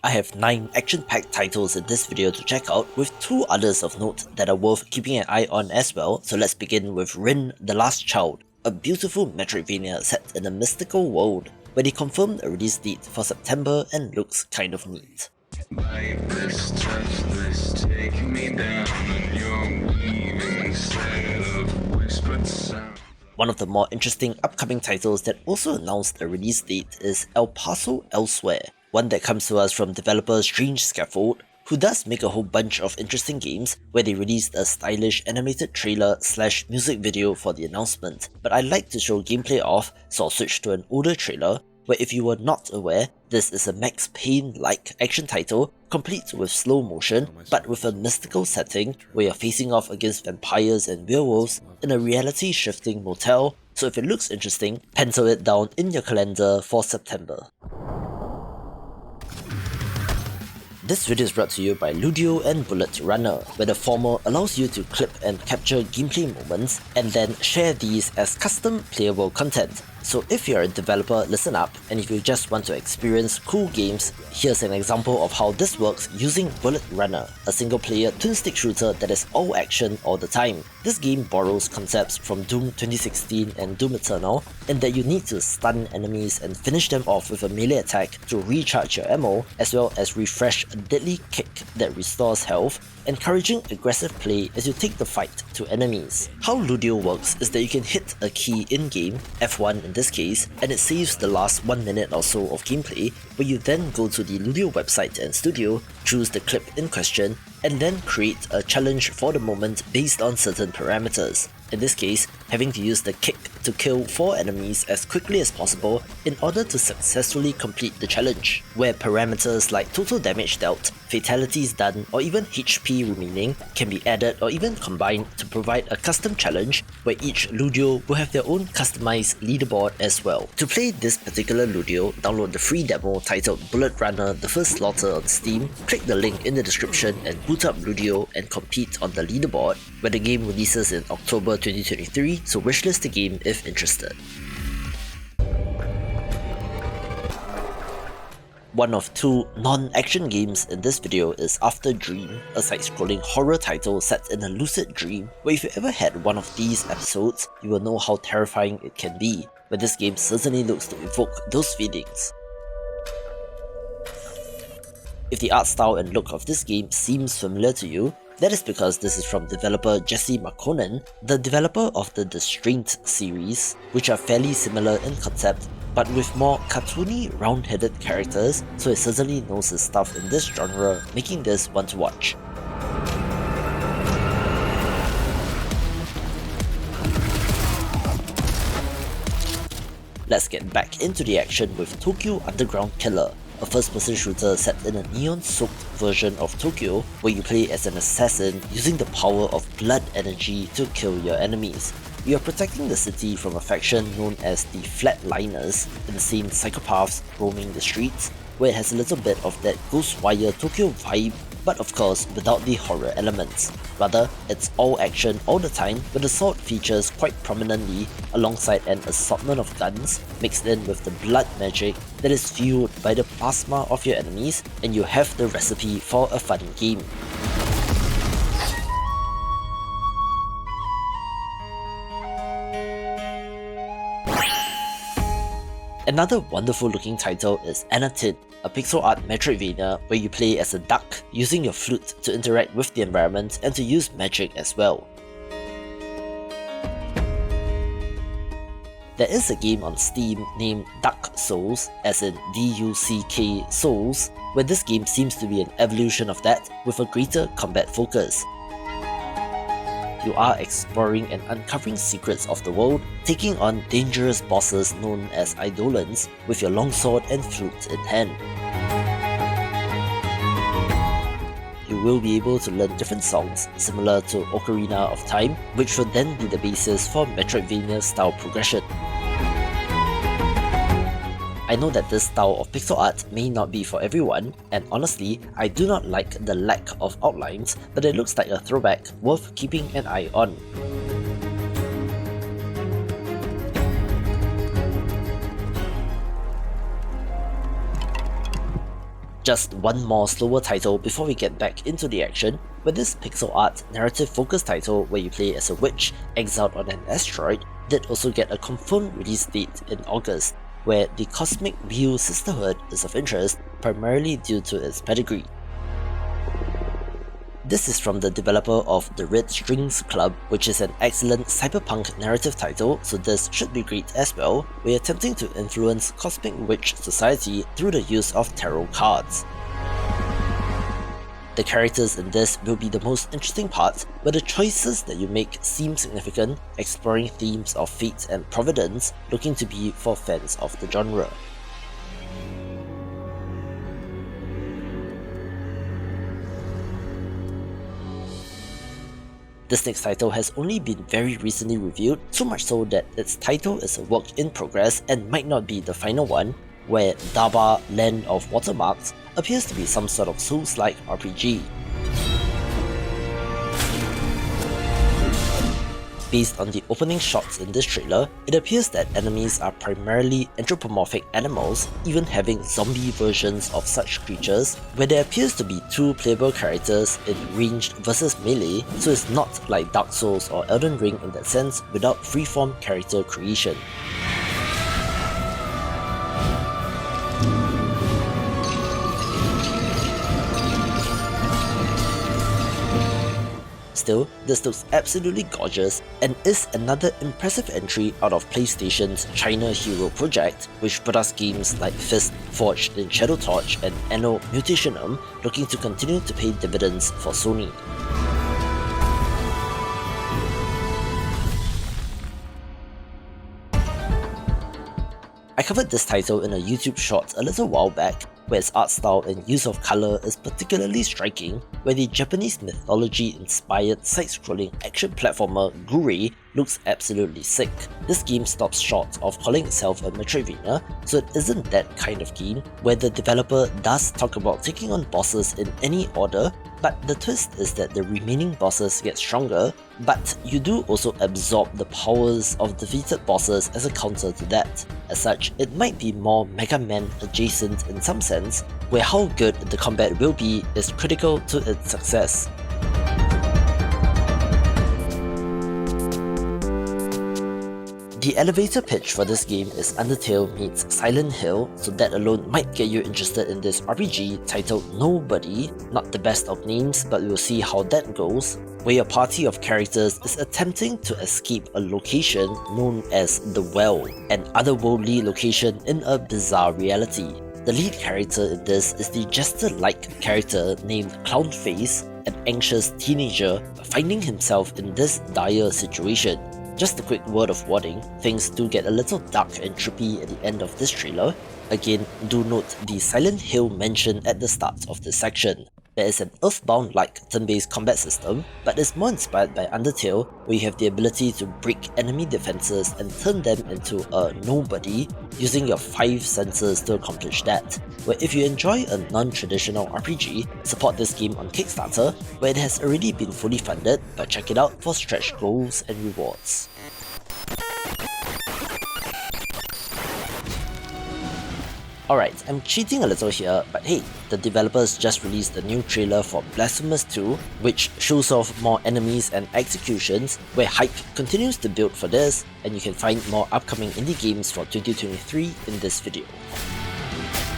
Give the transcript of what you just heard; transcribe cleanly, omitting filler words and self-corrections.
I have 9 action-packed titles in this video to check out, with 2 others of note that are worth keeping an eye on as well, so let's begin with Rin the Last Child, a beautiful Metroidvania set in a mystical world, where they confirmed a release date for September and looks kind of neat. One of the more interesting upcoming titles that also announced a release date is El Paso Elsewhere, one that comes to us from developer Strange Scaffold, who does make a whole bunch of interesting games where they released a stylish animated trailer / music video for the announcement, but I like to show gameplay off, so I'll switch to an older trailer, where if you were not aware, this is a Max Payne-like action title, complete with slow motion, but with a mystical setting where you're facing off against vampires and werewolves in a reality-shifting motel, so if it looks interesting, pencil it down in your calendar for September. This video is brought to you by Ludeo and Bullet Runner, where the former allows you to clip and capture gameplay moments and then share these as custom playable content. So if you're a developer, listen up, and if you just want to experience cool games, here's an example of how this works using Bullet Runner, a single-player twin-stick shooter that is all action all the time. This game borrows concepts from Doom 2016 and Doom Eternal, in that you need to stun enemies and finish them off with a melee attack to recharge your ammo, as well as refresh a deadly kick that restores health, encouraging aggressive play as you take the fight to enemies. How Ludeo works is that you can hit a key in-game, F1 in this case, and it saves the last 1 minute or so of gameplay, where you then go to the Ludeo website and studio, choose the clip in question, and then create a challenge for the moment based on certain parameters. In this case, having to use the kick to kill 4 enemies as quickly as possible in order to successfully complete the challenge, where parameters like total damage dealt, fatalities done, or even HP remaining can be added or even combined to provide a custom challenge where each Ludeo will have their own customized leaderboard as well. To play this particular Ludeo, download the free demo titled Bullet Runner The First Slaughter on Steam, click the link in the description and boot up Ludeo and compete on the leaderboard, where the game releases in October 2023, so wishlist the game if interested. One of 2 non-action games in this video is Afterdream, a side-scrolling horror title set in a lucid dream, where if you ever had one of these episodes, you will know how terrifying it can be, but this game certainly looks to evoke those feelings. If the art style and look of this game seems familiar to you, that is because this is from developer Jesse McConan, the developer of the Distraint series, which are fairly similar in concept, but with more cartoony, round-headed characters, so he certainly knows his stuff in this genre, making this one to watch. Let's get back into the action with Tokyo Underground Killer, a first-person shooter set in a neon-soaked version of Tokyo, where you play as an assassin using the power of blood energy to kill your enemies. You are protecting the city from a faction known as the Flatliners, insane psychopaths roaming the streets, where it has a little bit of that Ghostwire Tokyo vibe, but of course without the horror elements. Rather, it's all action all the time, with the sword features quite prominently alongside an assortment of guns mixed in with the blood magic that is fueled by the plasma of your enemies, and you have the recipe for a fun game. Another wonderful looking title is Anatine, a pixel art Metroidvania where you play as a duck, using your flute to interact with the environment and to use magic as well. There is a game on Steam named Duck Souls, as in D-U-C-K Souls, where this game seems to be an evolution of that with a greater combat focus. You are exploring and uncovering secrets of the world, taking on dangerous bosses known as Eidolons with your longsword and flute in hand. You will be able to learn different songs similar to Ocarina of Time, which will then be the basis for Metroidvania style progression. I know that this style of pixel art may not be for everyone, and honestly, I do not like the lack of outlines, but it looks like a throwback worth keeping an eye on. Just one more slower title before we get back into the action, with this pixel art narrative focused title where you play as a witch exiled on an asteroid did also get a confirmed release date in August, where the cosmic view Sisterhood is of interest primarily due to its pedigree. This is from the developer of The Red Strings Club, which is an excellent cyberpunk narrative title, so this should be great as well. We're attempting to influence cosmic witch society through the use of tarot cards. The characters in this will be the most interesting part, where the choices that you make seem significant, exploring themes of fate and providence, looking to be for fans of the genre. This next title has only been very recently revealed, so much so that its title is a work in progress and might not be the final one, where Dhaba, Land of Watermarks appears to be some sort of Souls-like RPG. Based on the opening shots in this trailer, it appears that enemies are primarily anthropomorphic animals, even having zombie versions of such creatures, where there appears to be two playable characters in ranged versus melee, so it's not like Dark Souls or Elden Ring in that sense without freeform character creation. Still, this looks absolutely gorgeous and is another impressive entry out of PlayStation's China Hero project, which brought us games like Fist, Forged in Shadow Torch and Anno Mutationum, looking to continue to pay dividends for Sony. I covered this title in a YouTube short a little while back, where its art style and use of colour is particularly striking, where the Japanese mythology-inspired side-scrolling action platformer Gurei looks absolutely sick. This game stops short of calling itself a Metroidvania, so it isn't that kind of game, where the developer does talk about taking on bosses in any order, but the twist is that the remaining bosses get stronger, but you do also absorb the powers of defeated bosses as a counter to that. As such, it might be more Mega Man adjacent in some sense, where how good the combat will be is critical to its success. The elevator pitch for this game is Undertale meets Silent Hill, so that alone might get you interested in this RPG titled Nobody, not the best of names, but we'll see how that goes, where your party of characters is attempting to escape a location known as The Well, an otherworldly location in a bizarre reality. The lead character in this is the jester-like character named Clownface, an anxious teenager finding himself in this dire situation. Just a quick word of warning, things do get a little dark and trippy at the end of this trailer. Again, do note the Silent Hill mentioned at the start of this section. There is an Earthbound-like turn-based combat system, but is more inspired by Undertale, where you have the ability to break enemy defenses and turn them into a nobody, using your 5 senses to accomplish that. Where if you enjoy a non-traditional RPG, support this game on Kickstarter, where it has already been fully funded, but check it out for stretch goals and rewards. Alright, I'm cheating a little here, but hey, the developers just released a new trailer for Blasphemous 2, which shows off more enemies and executions, where hype continues to build for this, and you can find more upcoming indie games for 2023 in this video.